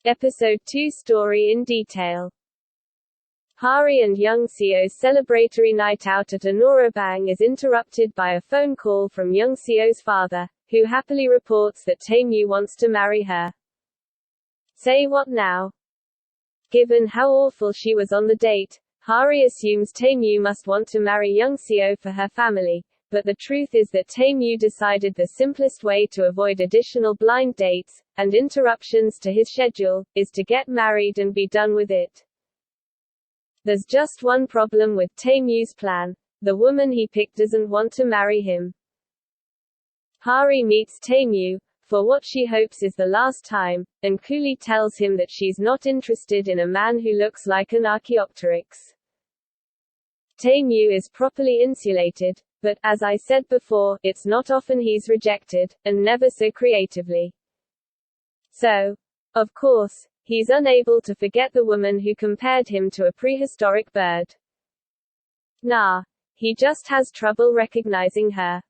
Episode 2 Story in detail. Hari and Young Seo's celebratory night out at Bang is interrupted by a phone call from Young Seo's father, who happily reports that Tae-mu wants to marry her. Say what now? Given how awful she was on the date, Hari assumes Tae-mu must want to marry Young Seo for her family, but the truth is that Tae-mu decided the simplest way to avoid additional blind dates and interruptions to his schedule is to get married and be done with it. There's just one problem with Tae-mu's plan: the woman he picked doesn't want to marry him. Hari meets Tae-mu for what she hopes is the last time, and coolly tells him that she's not interested in a man who looks like an Archaeopteryx. Tae-mu is properly insulated, but, as I said before, it's not often he's rejected, and never so creatively. So, of course, he's unable to forget the woman who compared him to a prehistoric bird. Nah. He just has trouble recognizing her.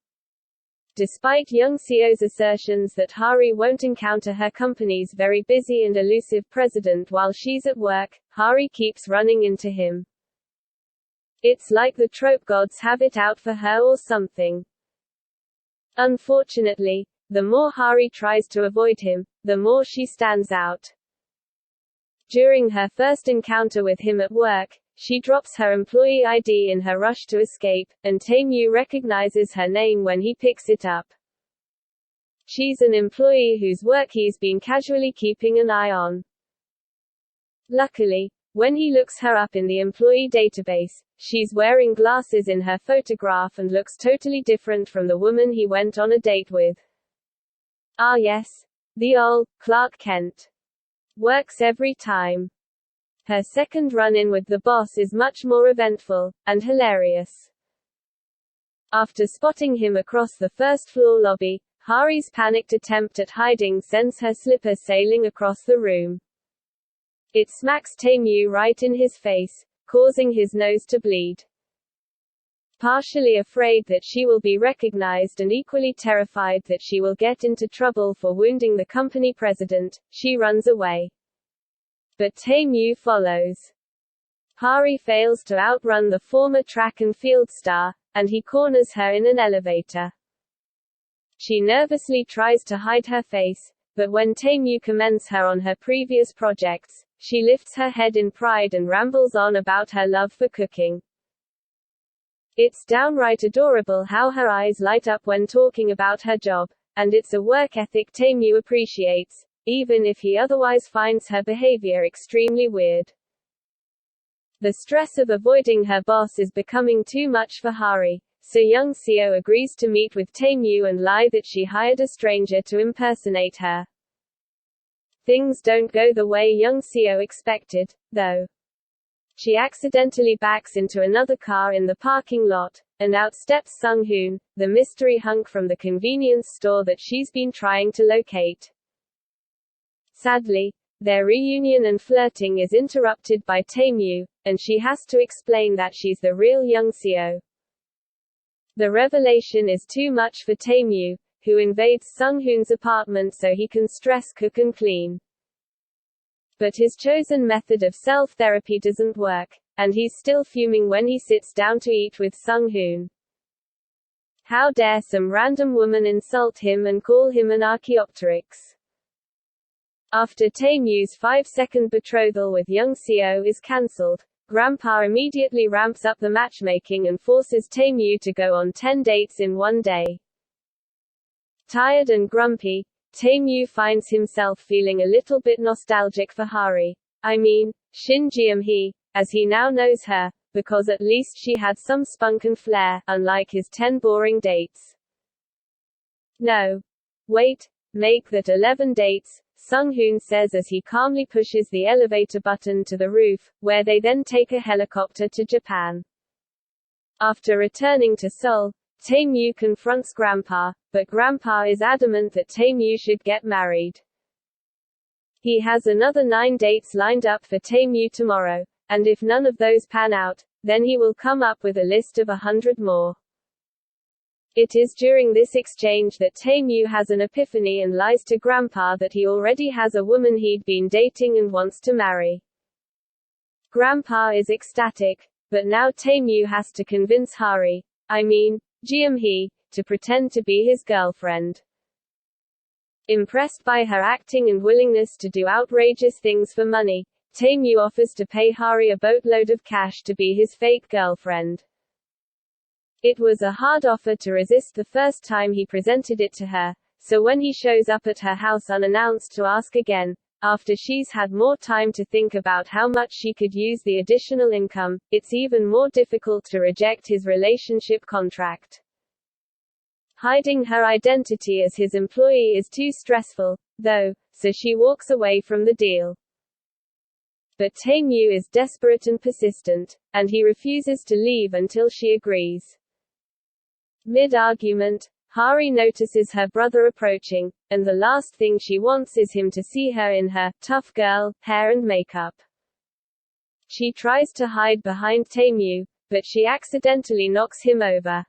Despite Young Seo's assertions that Hari won't encounter her company's very busy and elusive president while she's at work, Hari keeps running into him. It's like the trope gods have it out for her or something. Unfortunately, the more Hari tries to avoid him, the more she stands out. During her first encounter with him at work, she drops her employee ID in her rush to escape, and Tae-mu recognizes her name when he picks it up. She's an employee whose work he's been casually keeping an eye on. Luckily, when he looks her up in the employee database, she's wearing glasses in her photograph and looks totally different from the woman he went on a date with. Ah yes. The old Clark Kent. Works every time. Her second run-in with the boss is much more eventful, and hilarious. After spotting him across the first-floor lobby, Hari's panicked attempt at hiding sends her slipper sailing across the room. It smacks Tae-mu right in his face, causing his nose to bleed. Partially afraid that she will be recognized and equally terrified that she will get into trouble for wounding the company president, she runs away. But Tae-mu follows. Hari fails to outrun the former track and field star, and he corners her in an elevator. She nervously tries to hide her face, but when Tae-mu commends her on her previous projects, she lifts her head in pride and rambles on about her love for cooking. It's downright adorable how her eyes light up when talking about her job, and it's a work ethic Tae-mu appreciates, even if he otherwise finds her behavior extremely weird. The stress of avoiding her boss is becoming too much for Hari, so Young Seo agrees to meet with Tae-mu and lie that she hired a stranger to impersonate her. Things don't go the way Young Seo expected, though. She accidentally backs into another car in the parking lot, and out steps Sung-hoon, the mystery hunk from the convenience store that she's been trying to locate. Sadly, their reunion and flirting is interrupted by Tae-mu, and she has to explain that she's the real Young Seo. The revelation is too much for Tae-mu, who invades Sung-hoon's apartment so he can stress cook and clean. But his chosen method of self-therapy doesn't work, and he's still fuming when he sits down to eat with Sung-hoon. How dare some random woman insult him and call him an Archaeopteryx? After Tae-mu's 5-second betrothal with Young Seo is cancelled, Grandpa immediately ramps up the matchmaking and forces Tae-mu to go on 10 dates in one day. Tired and grumpy, Tae-mu finds himself feeling a little bit nostalgic for Hari. I mean, Shin Jeom-hee, as he now knows her, because at least she had some spunk and flair, unlike his 10 boring dates. No. Wait, make that 11 dates, Sung-hoon says as he calmly pushes the elevator button to the roof, where they then take a helicopter to Japan. After returning to Seoul, Tae-mu confronts Grandpa, but Grandpa is adamant that Tae-mu should get married. He has another 9 dates lined up for Tae-mu tomorrow, and if none of those pan out, then he will come up with a list of 100 more. It is during this exchange that Tae-Moo has an epiphany and lies to Grandpa that he already has a woman he'd been dating and wants to marry. Grandpa is ecstatic, but now Tae-Moo has to convince Ji-eum-hee, to pretend to be his girlfriend. Impressed by her acting and willingness to do outrageous things for money, Tae-Moo offers to pay Hari a boatload of cash to be his fake girlfriend. It was a hard offer to resist the first time he presented it to her, so when he shows up at her house unannounced to ask again, after she's had more time to think about how much she could use the additional income, it's even more difficult to reject his relationship contract. Hiding her identity as his employee is too stressful, though, so she walks away from the deal. But Tae-Moo is desperate and persistent, and he refuses to leave until she agrees. Mid-argument, Hari notices her brother approaching, and the last thing she wants is him to see her in her tough girl hair and makeup. She tries to hide behind Tae-Moo, but she accidentally knocks him over.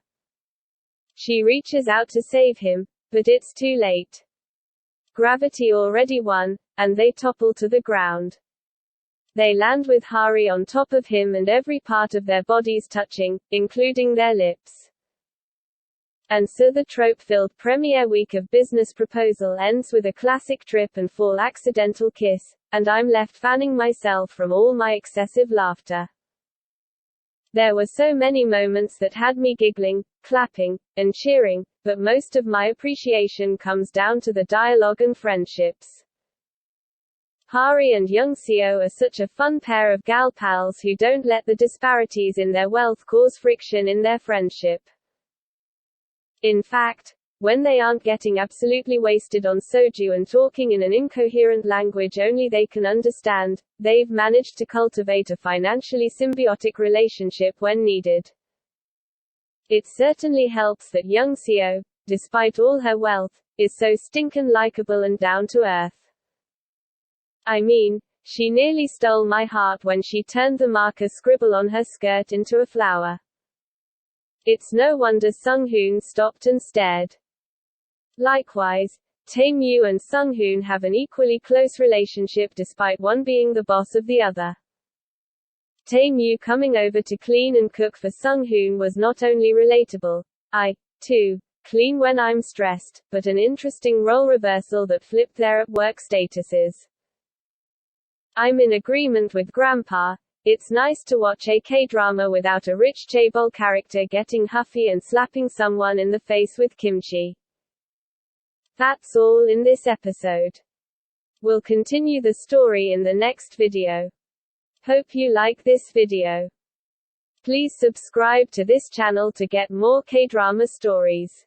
She reaches out to save him, but it's too late. Gravity already won, and they topple to the ground. They land with Hari on top of him and every part of their bodies touching, including their lips. And so the trope-filled premiere week of Business Proposal ends with a classic trip and fall accidental kiss, and I'm left fanning myself from all my excessive laughter. There were so many moments that had me giggling, clapping, and cheering, but most of my appreciation comes down to the dialogue and friendships. Hari and Young Seo are such a fun pair of gal pals who don't let the disparities in their wealth cause friction in their friendship. In fact, when they aren't getting absolutely wasted on soju and talking in an incoherent language only they can understand, they've managed to cultivate a financially symbiotic relationship when needed. It certainly helps that Young Seo, despite all her wealth, is so stinkin' likable and down to earth. I mean, she nearly stole my heart when she turned the marker scribble on her skirt into a flower. It's no wonder Sung-hoon stopped and stared. Likewise, Tae-Moo and Sung-hoon have an equally close relationship despite one being the boss of the other. Tae-Moo coming over to clean and cook for Sung-hoon was not only relatable, I, too, clean when I'm stressed, but an interesting role reversal that flipped their at-work statuses. I'm in agreement with Grandpa. It's nice to watch a K-drama without a rich chaebol character getting huffy and slapping someone in the face with kimchi. That's all in this episode. We'll continue the story in the next video. Hope you like this video. Please subscribe to this channel to get more K-drama stories.